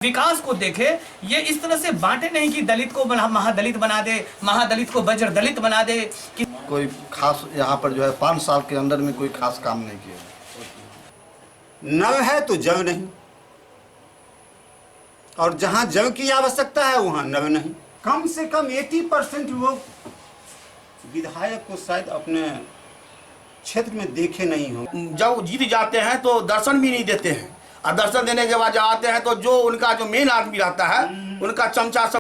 विकास को देखे, ये इस तरह से बांटे नहीं कि दलित को महादलित बना दे, महादलित को बज्र दलित बना दे कि कोई खास यहाँ पर जो है 5 साल के अंदर में कोई खास काम नहीं किया। नव है तो जव नहीं, और जहां जव की आवश्यकता है वहां नव नहीं। कम से कम 80% लोग विधायक को शायद अपने क्षेत्र में देखे नहीं हो। जब जीत जाते हैं तो दर्शन भी नहीं देते हैं, और दर्शन देने के बाद जब आते हैं तो जो उनका जो मेन आदमी रहता है उनका चमचा सब।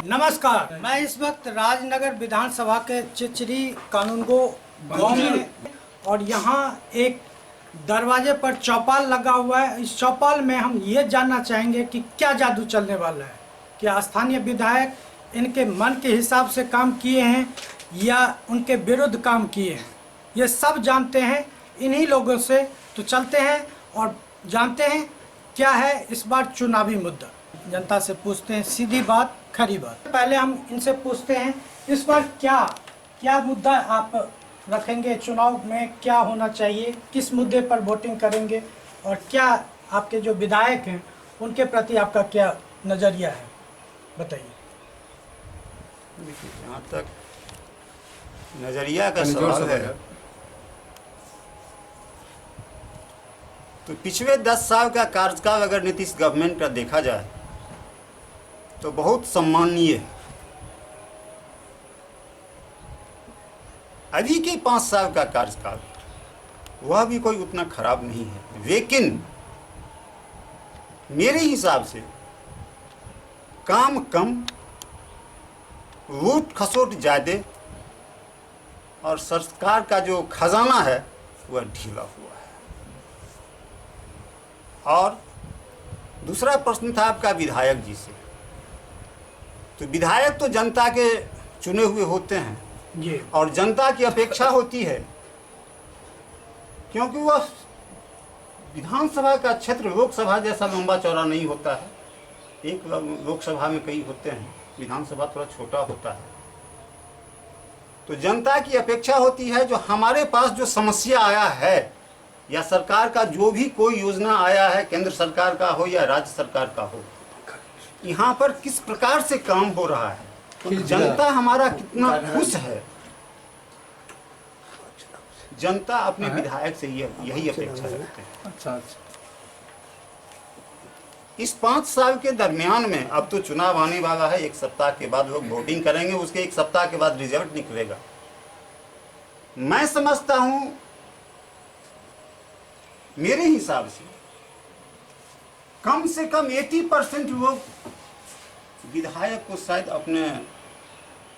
नमस्कार, मैं इस वक्त राजनगर विधानसभा के चिचरी कानूनगो गांव में, और यहाँ एक दरवाजे पर चौपाल लगा हुआ है। इस चौपाल में हम ये जानना चाहेंगे कि क्या जादू चलने वाला है, कि स्थानीय विधायक इनके मन के हिसाब से काम किए हैं या उनके विरुद्ध काम किए हैं, ये सब जानते हैं इन्हीं लोगों से। तो चलते हैं और जानते हैं क्या है इस बार चुनावी मुद्दा। जनता से पूछते हैं, सीधी बात खरी बात। पहले हम इनसे पूछते हैं इस बार क्या मुद्दा आप रखेंगे, चुनाव में क्या होना चाहिए, किस मुद्दे पर वोटिंग करेंगे, और क्या आपके जो विधायक हैं उनके प्रति आपका क्या नज़रिया है, बताइए। जहाँ तक नजरिया का सवाल है तो पिछले 10 साल का कार्यकाल अगर नीतीश गवर्नमेंट का देखा जाए तो बहुत सम्माननीय है। अभी के 5 साल का कार्यकाल वह भी कोई उतना खराब नहीं है, लेकिन मेरे हिसाब से काम कम, लूट खसोट ज़्यादा, और सरकार का जो खजाना है वह ढीला हुआ है। और दूसरा प्रश्न था आपका विधायक जी से। तो विधायक तो जनता के चुने हुए होते हैं जी, और जनता की अपेक्षा होती है, क्योंकि वह विधानसभा का क्षेत्र लोकसभा जैसा लंबा चौड़ा नहीं होता है। एक लोकसभा में कई होते हैं, विधानसभा थोड़ा छोटा होता है। तो जनता की अपेक्षा होती है जो हमारे पास जो समस्या आया है या सरकार का जो भी कोई योजना आया है, केंद्र सरकार का हो या राज्य सरकार का हो, यहाँ पर किस प्रकार से काम हो रहा है, तो जनता हमारा कितना खुश है। जनता अपने विधायक से यही अपेक्षा रखते हैं। अच्छा। इस 5 साल के दरमियान में अब तो चुनाव आने वाला है, 1 सप्ताह के बाद लोग वोटिंग करेंगे, उसके 1 सप्ताह के बाद रिजल्ट निकलेगा। मैं समझता हूं, मेरे हिसाब से कम 80% लोग विधायक को शायद अपने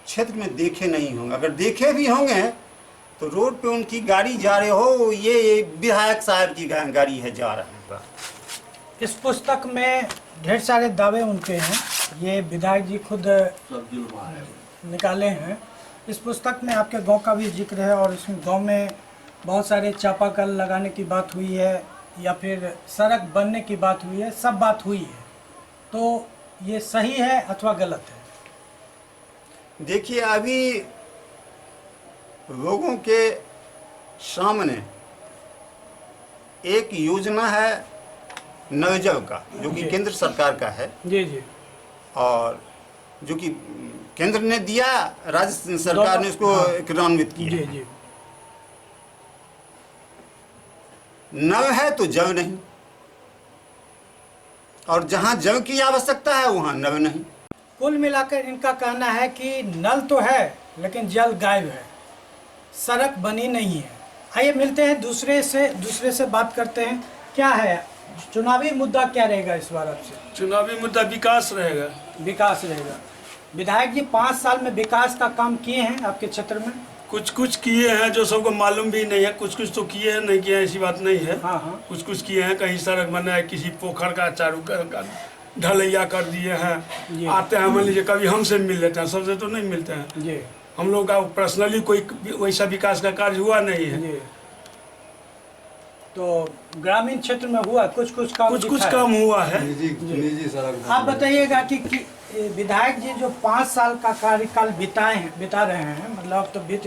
क्षेत्र में देखे नहीं होंगे। अगर देखे भी होंगे तो रोड पे उनकी गाड़ी जा रहे हो, ये विधायक साहब की गाड़ी है जा रहा है। इस पुस्तक में ढेर सारे दावे उनके हैं, ये विधायक जी खुद निकाले हैं। इस पुस्तक में आपके गांव का भी जिक्र है, और इसमें गांव में बहुत सारे चापाकल लगाने की बात हुई है या फिर सड़क बनने की बात हुई है, सब बात हुई है। तो ये सही है अथवा गलत है? देखिए, अभी लोगों के सामने एक योजना है नवजल का, जो कि केंद्र सरकार का है जी जी, और जो कि केंद्र ने दिया, राज्य सरकार ने उसको क्रियान्वित किया। जी जी। नव है तो जव नहीं, और जहां जव की आवश्यकता है वहां नव नहीं। कुल मिलाकर इनका कहना है कि नल तो है लेकिन जल गायब है, सड़क बनी नहीं है। आइए मिलते हैं दूसरे से बात करते हैं, क्या है चुनावी मुद्दा, क्या रहेगा इस बार आपसे? चुनावी मुद्दा विकास रहेगा। विकास रहेगा। विधायक जी 5 साल में विकास का काम किए हैं आपके क्षेत्र में? कुछ किए हैं जो सबको मालूम भी नहीं है, कुछ तो किए हैं, नहीं किए हैं ऐसी बात नहीं है। हाँ हाँ, कुछ किए हैं। कहीं सड़क बना है, किसी पोखर का चारू का ढलैया कर दिए हैं। आते हैं, मान लीजिए कभी हमसे मिल लेते हैं, सबसे तो नहीं मिलते हैं जी। हम लोग का पर्सनली कोई वैसा विकास का कार्य हुआ नहीं है जी। तो ग्रामीण क्षेत्र में हुआ कुछ काम हुआ है। निजी सड़क। आप बताइएगा कि विधायक जी जो 5 साल का कार्यकाल बिता रहे हैं, मतलब अब तो बीत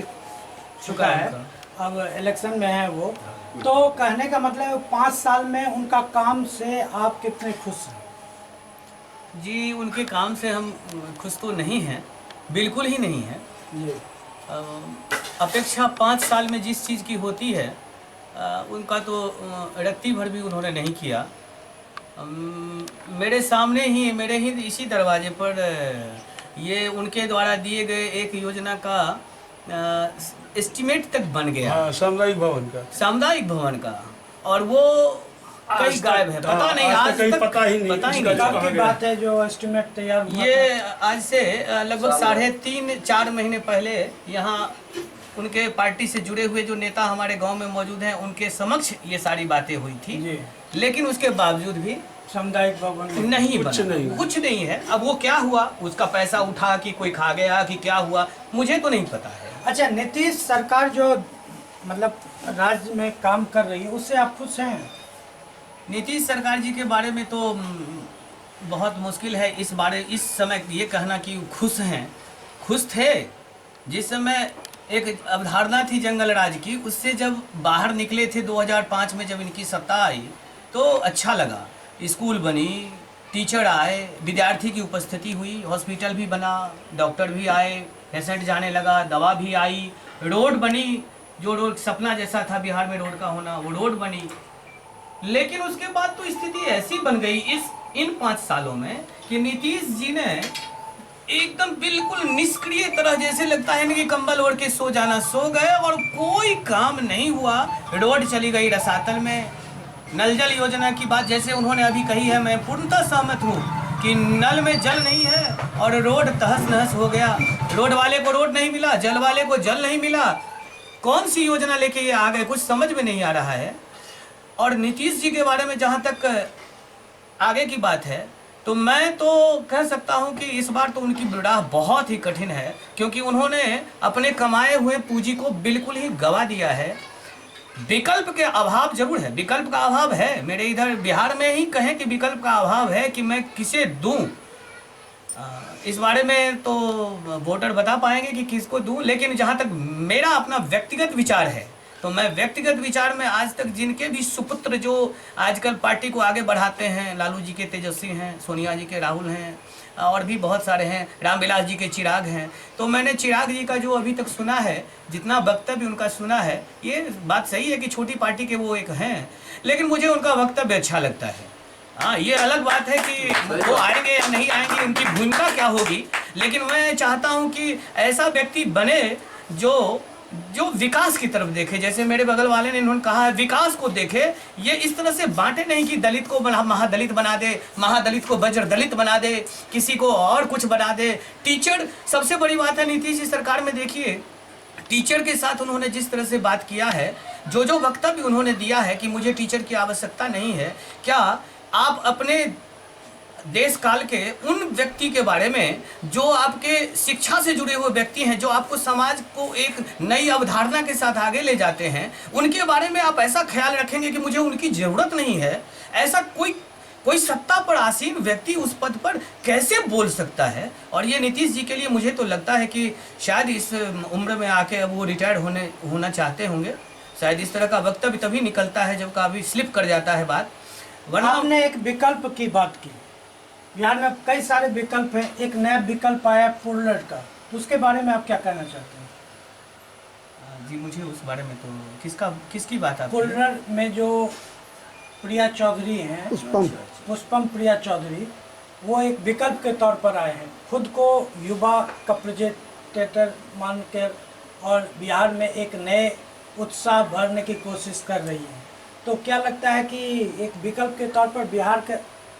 चुका है, अब इलेक्शन में है वो, तो कहने का मतलब 5 साल में उनका काम से आप कितने खुश हैं? जी, उनके काम से हम खुश तो नहीं हैं, बिल्कुल ही नहीं हैं। जी। अपेक्षा 5 साल में जिस चीज़ की होती है उनका तो रत्ती भर भी उन्होंने नहीं किया। मेरे सामने ही, मेरे ही इसी दरवाजे पर ये उनके द्वारा दिए गए एक योजना का एस्टिमेट तक बन गया। हाँ, सामुदायिक भवन का। सामुदायिक भवन का, और वो कई गायब है, पता नहीं आज तक पता ही नहीं कब की बात है जो एस्टिमेट तैयार हुआ ये आज से लगभग 3.5-4 महीने पहले यहाँ उनके पार्टी से जुड़े हुए जो नेता हमारे गांव में मौजूद हैं उनके समक्ष ये सारी बातें हुई थी। जी। लेकिन उसके बावजूद भी सामुदायिक भवन नहीं कुछ बना, नहीं। कुछ नहीं है। अब वो क्या हुआ, उसका पैसा उठा कि कोई खा गया कि क्या हुआ, मुझे तो नहीं पता है। अच्छा, नीतीश सरकार जो मतलब राज्य में काम कर रही है उससे आप खुश हैं? नीतीश सरकार जी के बारे में तो बहुत मुश्किल है इस समय ये कहना कि खुश हैं। खुश थे जिस समय एक अवधारणा थी जंगल राज की, उससे जब बाहर निकले थे 2005 में जब इनकी सत्ता आई तो अच्छा लगा। स्कूल बनी, टीचर आए, विद्यार्थी की उपस्थिति हुई, हॉस्पिटल भी बना, डॉक्टर भी आए, पेशेंट जाने लगा, दवा भी आई, रोड बनी, जो रोड सपना जैसा था बिहार में रोड का होना, वो रोड बनी। लेकिन उसके बाद तो स्थिति ऐसी बन गई इन 5 सालों में कि नीतीश जी ने एकदम बिल्कुल निष्क्रिय तरह, जैसे लगता है ना कि कंबल ओढ़ के सो जाना, सो गए और कोई काम नहीं हुआ। रोड चली गई रसातल में। नल जल योजना की बात जैसे उन्होंने अभी कही है, मैं पूर्णतः सहमत हूँ कि नल में जल नहीं है और रोड तहस नहस हो गया। रोड वाले को रोड नहीं मिला, जल वाले को जल नहीं मिला। कौन सी योजना लेके ये आ गए, कुछ समझ में नहीं आ रहा है। और नीतीश जी के बारे में जहाँ तक आगे की बात है तो मैं तो कह सकता हूं कि इस बार तो उनकी राह बहुत ही कठिन है, क्योंकि उन्होंने अपने कमाए हुए पूंजी को बिल्कुल ही गवा दिया है। विकल्प के अभाव जरूर है, विकल्प का अभाव है। मेरे इधर बिहार में ही कहें कि विकल्प का अभाव है कि मैं किसे दूं। इस बारे में तो वोटर बता पाएंगे कि किसको दूं, लेकिन जहां तक मेरा अपना व्यक्तिगत विचार है तो मैं व्यक्तिगत विचार में आज तक जिनके भी सुपुत्र जो आजकल पार्टी को आगे बढ़ाते हैं, लालू जी के तेजस्वी हैं, सोनिया जी के राहुल हैं, और भी बहुत सारे हैं, रामविलास जी के चिराग हैं, तो मैंने चिराग जी का जो अभी तक सुना है, जितना वक्तव्य उनका सुना है, ये बात सही है कि छोटी पार्टी के वो एक हैं, लेकिन मुझे उनका वक्तव्य अच्छा लगता है। हाँ, ये अलग बात है कि वो आएंगे या नहीं आएंगे, उनकी भूमिका क्या होगी, लेकिन मैं चाहता हूँ कि ऐसा व्यक्ति बने जो विकास की तरफ देखे। जैसे मेरे बगल वाले ने इन्होंने कहा है, विकास को देखे। ये इस तरह से बांटे नहीं कि दलित को महादलित बना दे, महादलित को वज्र दलित बना दे, किसी को और कुछ बना दे। टीचर सबसे बड़ी बात है नीतीश सरकार में, देखिए टीचर के साथ उन्होंने जिस तरह से बात किया है, जो वक्तव्य उन्होंने दिया है कि मुझे टीचर की आवश्यकता नहीं है, क्या आप अपने देश काल के उन व्यक्ति के बारे में जो आपके शिक्षा से जुड़े हुए व्यक्ति हैं, जो आपको समाज को एक नई अवधारणा के साथ आगे ले जाते हैं, उनके बारे में आप ऐसा ख्याल रखेंगे कि मुझे उनकी जरूरत नहीं है? ऐसा कोई सत्ता पर आसीन व्यक्ति उस पद पर कैसे बोल सकता है? और ये नीतीश जी के लिए मुझे तो लगता है कि शायद इस उम्र में आके अब वो रिटायर्ड होना चाहते होंगे। शायद इस तरह का वक्तव्य तभी निकलता है जब कभी स्लिप कर जाता है बात, वरना। आपने एक विकल्प की बात की, बिहार में कई सारे विकल्प हैं, एक नया विकल्प आया पुलर का, उसके बारे में आप क्या कहना चाहते हैं? जी, मुझे उस बारे में तो किसकी बात आप? पुलर में जो प्रिया चौधरी हैं, पुष्पम प्रिया चौधरी, वो एक विकल्प के तौर पर आए हैं, खुद को युवा का प्रेजेंटेटर मान कर और बिहार में एक नए उत्साह भरने की कोशिश कर रही है। तो क्या लगता है कि एक विकल्प के तौर पर बिहार के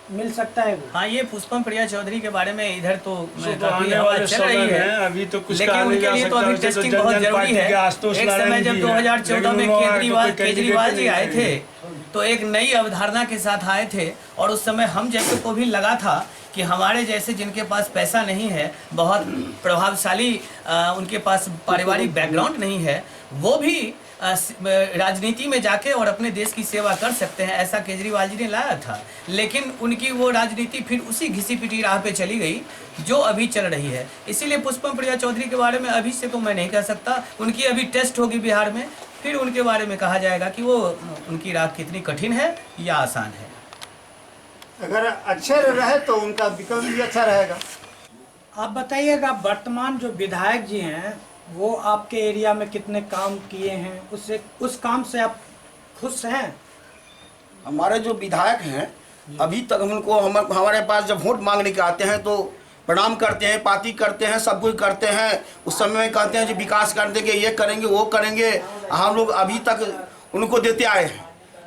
मिल सकता है वो? हाँ, ये पुष्पम प्रिया चौधरी के बारे में इधर तो काफी हवा चल रही है, अभी तो कुछ लेकिन उनके लिए तो अभी टेस्टिंग बहुत जरूरी है। एक समय जब 2014 में केजरीवाल जी आए थे तो एक नई अवधारणा के साथ आए थे, और उस समय हम जैसे को भी लगा था कि हमारे जैसे जिनके पास पैसा नहीं है, बहुत प्रभावशाली उनके पास पारिवारिक बैकग्राउंड नहीं है, वो भी राजनीति में जाके और अपने देश की सेवा कर सकते हैं, ऐसा केजरीवाल जी ने लाया था। लेकिन उनकी वो राजनीति फिर उसी घिसी पिटी राह पे चली गई जो अभी चल रही है। इसीलिए पुष्पम प्रिया चौधरी के बारे में अभी से तो मैं नहीं कह सकता, उनकी अभी टेस्ट होगी बिहार में, फिर उनके बारे में कहा जाएगा कि वो उनकी राह कितनी कठिन है या आसान है। अगर अच्छे रहे तो उनका विकल्प भी अच्छा रहेगा। आप बताइएगा, वर्तमान जो विधायक जी हैं वो आपके एरिया में कितने काम किए हैं, उससे उस काम से आप खुश हैं? हमारे जो विधायक हैं अभी तक उनको हमारे पास जब वोट मांगने के आते हैं तो प्रणाम करते हैं, पार्टी करते हैं, सब कुछ करते हैं। उस समय में कहते हैं कि विकास कर देंगे, ये करेंगे, वो करेंगे। हम लोग अभी तक उनको देते आए हैं,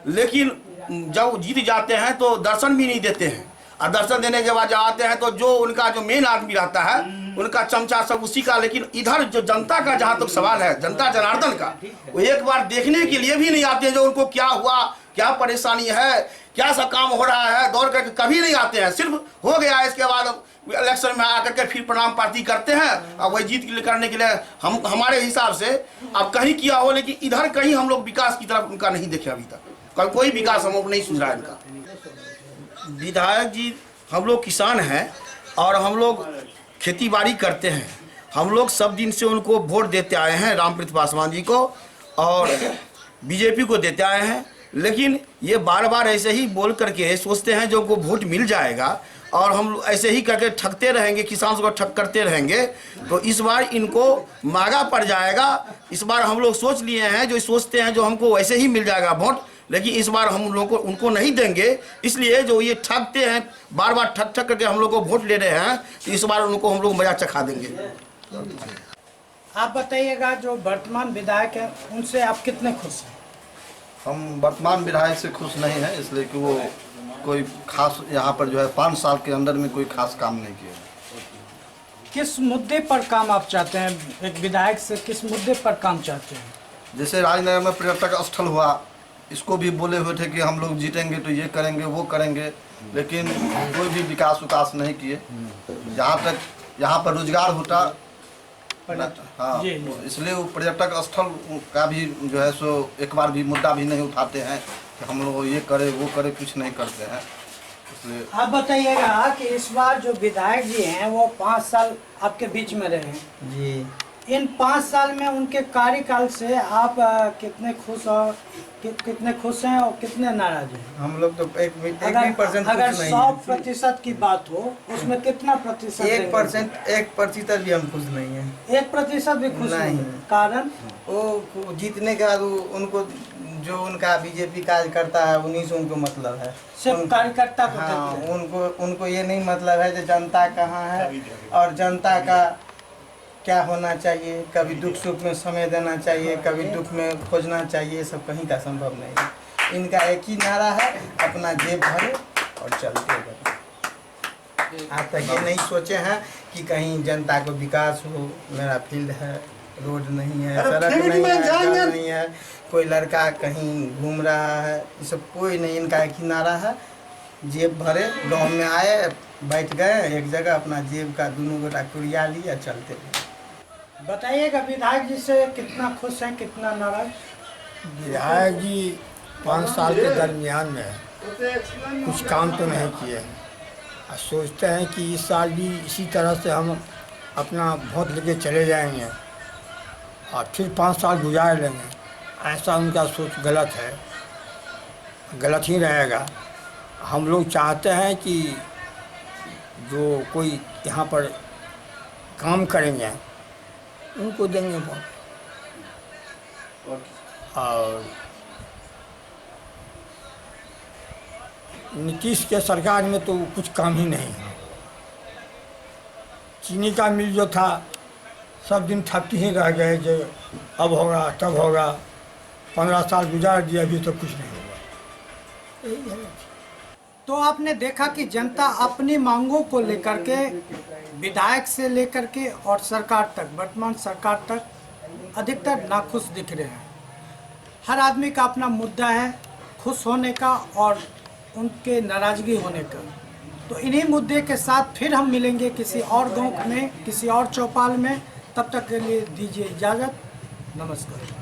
लेकिन जब जीत जाते हैं तो दर्शन भी नहीं देते हैं। और दर्शन देने के बाद जब आते हैं तो जो उनका जो मेन आदमी रहता है उनका चमचा सब उसी का। लेकिन इधर जो जनता का जहाँ तक सवाल है, जनता जनार्दन का, वो एक बार देखने के लिए भी नहीं आते हैं जो उनको क्या हुआ, क्या परेशानी है, क्या सा काम हो रहा है, दौड़ करके कभी नहीं आते हैं। सिर्फ हो गया इसके बाद इलेक्शन में आकर के फिर प्रणाम पार्टी करते हैं और वही जीत करने के लिए हम हमारे हिसाब से अब कहीं किया हो, लेकिन इधर कहीं हम लोग विकास की तरफ उनका नहीं देखे अभी तक। कोई विकास हम लोग नहीं सुन रहा है इनका। विधायक जी, हम लोग किसान हैं और हम लोग खेती बाड़ी करते हैं। हम लोग सब दिन से उनको वोट देते आए हैं, रामप्रीत पासवान जी को और बीजेपी को देते आए हैं। लेकिन ये बार बार ऐसे ही बोल करके सोचते हैं जो को वोट मिल जाएगा और हम ऐसे ही करके ठगते रहेंगे, किसान को ठग करते रहेंगे, तो इस बार इनको महंगा पड़ जाएगा। इस बार हम लोग सोच लिए हैं, जो सोचते हैं जो हमको वैसे ही मिल जाएगा वोट, लेकिन इस बार हम लोग को उनको नहीं देंगे। इसलिए जो ये ठगते हैं, बार बार ठग ठग करके हम लोग को वोट ले रहे हैं, तो इस बार उनको हम लोग मजा चखा देंगे। आप बताइएगा, जो वर्तमान विधायक हैं उनसे आप कितने खुश हैं? हम वर्तमान विधायक से खुश नहीं हैं, इसलिए कि वो कोई खास यहाँ पर जो है 5 साल के अंदर में कोई खास काम नहीं किया। किस मुद्दे पर काम आप चाहते हैं? एक विधायक से किस मुद्दे पर काम चाहते हैं? जैसे राजनगर में पर्यटक स्थल हुआ, इसको भी बोले हुए थे कि हम लोग जीतेंगे तो ये करेंगे, वो करेंगे, लेकिन कोई भी विकास नहीं किए। जहाँ तक यहाँ पर रोजगार होता, हाँ, इसलिए वो पर्यटक स्थल का भी जो है सो एक बार भी मुद्दा भी नहीं उठाते हैं कि हम लोग ये करे वो करे, कुछ नहीं करते हैं। इसलिए आप बताइएगा कि इस बार जो विधायक जी हैं वो 5 साल आपके बीच में रहे हैं जी। इन 5 साल में उनके कार्यकाल से आप कितने खुश और कितने खुश हैं और कितने नाराज हैं? हम लोग तो एक भी परसेंट अगर खुश नहीं 100% की बात हो उसमें कितना प्रतिशत? 1% भी हम खुश नहीं है। 1% भी खुश नहीं नहीं। कारण वो जीतने के बाद उनको जो उनका बीजेपी कार्यकर्ता है उन्हीं से उनको मतलब है। सिर्फ कार्यकर्ता को हाँ, देते हैं। उनको ये नहीं मतलब है कि जनता कहाँ है और जनता का क्या होना चाहिए। कभी दुख सुख में समय देना चाहिए, कभी दुख में खोजना चाहिए, ये सब कहीं का संभव नहीं है। इनका एक ही नारा है, अपना जेब भरे और चलते रहे। आज तक ये नहीं सोचे हैं कि कहीं जनता को विकास हो। मेरा फील्ड है, रोड नहीं है, सड़क नहीं है, घर नहीं है, कोई लड़का कहीं घूम रहा है, ये सब कोई नहीं। इनका एक ही नारा है, जेब भरे, गाँव में आए, बैठ गए एक जगह, अपना जेब का दोनों गोटा कुड़िया लिया, चलते रहे। बताइएगा, विधायक जी से कितना खुश हैं, कितना नाराज? विधायक जी 5 साल के दरमियान में कुछ काम तो नहीं किए हैं और सोचते हैं कि इस साल भी इसी तरह से हम अपना वोट लेके चले जाएंगे और फिर 5 साल गुजार लेंगे। ऐसा उनका सोच गलत है, गलत ही रहेगा। हम लोग चाहते हैं कि जो कोई यहाँ पर काम करेंगे उनको देंगे वोट। और नीतीश के सरकार में तो कुछ काम ही नहीं है। चीनी का मिल जो था सब दिन ठपती ही रह गए, जो अब होगा तब होगा। 15 साल गुजार दिया, अभी तो कुछ नहीं हुआ। यही है। तो आपने देखा कि जनता अपनी मांगों को लेकर के विधायक से लेकर के और सरकार तक, वर्तमान सरकार तक अधिकतर नाखुश दिख रहे हैं। हर आदमी का अपना मुद्दा है, खुश होने का और उनके नाराज़गी होने का। तो इन्हीं मुद्दे के साथ फिर हम मिलेंगे किसी और गांव में, किसी और चौपाल में। तब तक के लिए दीजिए इजाज़त। नमस्कार।